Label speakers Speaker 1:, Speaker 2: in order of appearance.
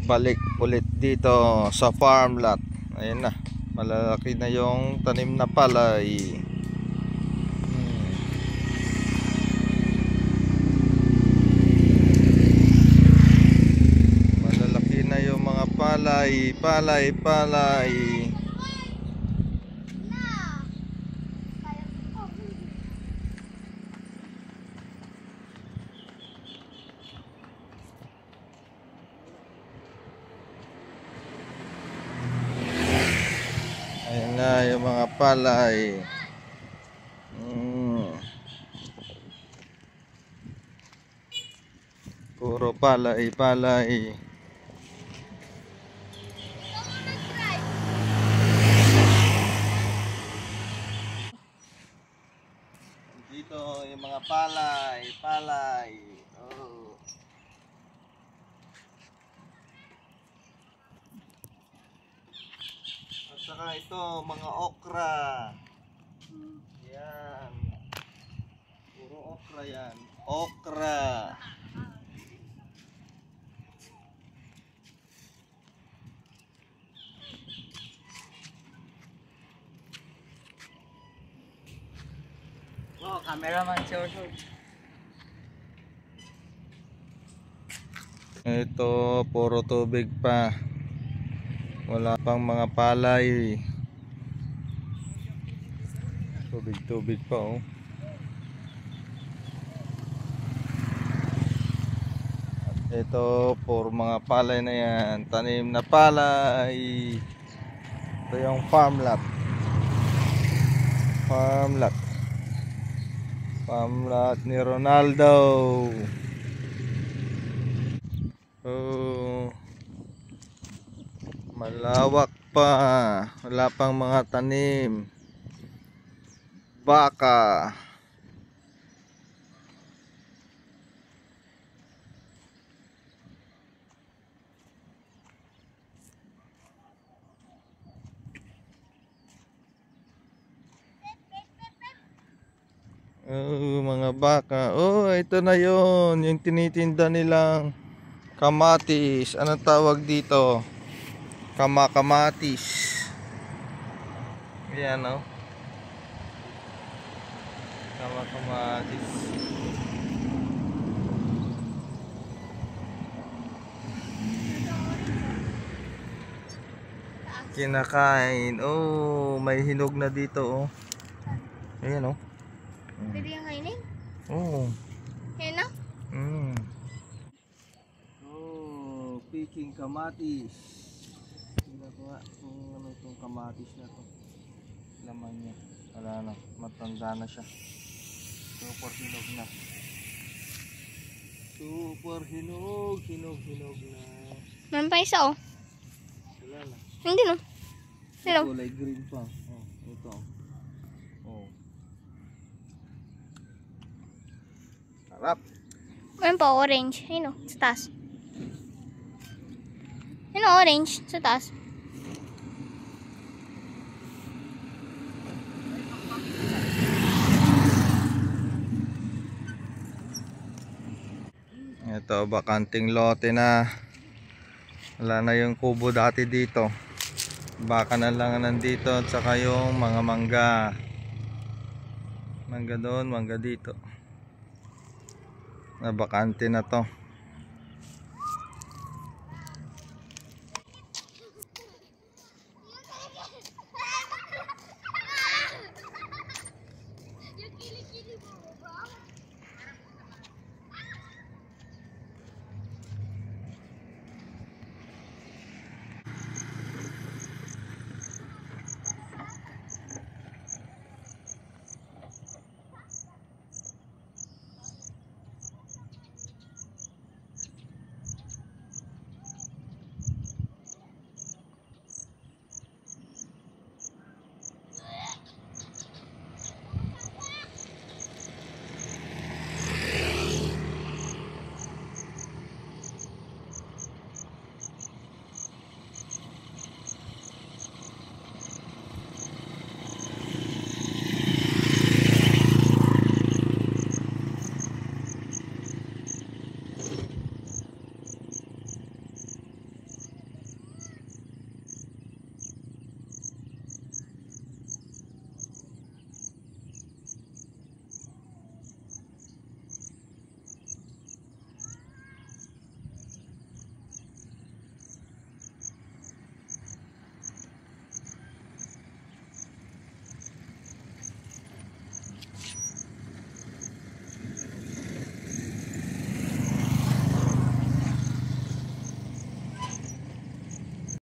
Speaker 1: balik ulit dito sa farm lot. Ayun na, malalaki na yung tanim na palay. Malalaki na yung mga palay. Ayan na yung mga palay. Puro palay. Dito yung mga palay. Oh. At saka ito, mga okra. Yan. Puro okra yan. Okra.
Speaker 2: Oh, cameraman, shoot.
Speaker 1: Ito, puro tubig pa. Wala pang mga palay. Tubig pa oh. At ito, puro mga palay na yan. Tanim na palay. Ito yung farm lot ni Ronaldo. Oh, malawak pa. Wala pang mga tanim. Baka. Oh, mga baka. Oh, ito na yon, yung tinitinda nilang kamatis. Anong tawag dito? Kamatis. Ayan oh. Kamatis. Kinakain. Oh, may hinog na dito oh. Ayan oh.
Speaker 3: Pwede yung kainin?
Speaker 1: Oo.
Speaker 3: Yan na?
Speaker 1: Oh, picking kamatis. Tingnan ko nga kung ano itong kamatis na to. Laman niya. Wala na. Matanda na siya. Super hinog na. Super hinog na.
Speaker 3: Meron pa isa oh.
Speaker 1: Wala na.
Speaker 3: Hindi no? Hello?
Speaker 1: Kulay green pa. Oh, ito. Oh. Sarap.
Speaker 3: Meron pa orange. Ayun o, sa taas. Ayun o, orange. Sa taas.
Speaker 1: Ito, bakanting lote na. Wala na yung kubo dati dito. Baka na lang nandito. At saka yung mga mangga. Mangga doon, mangga dito. Na bakante na to.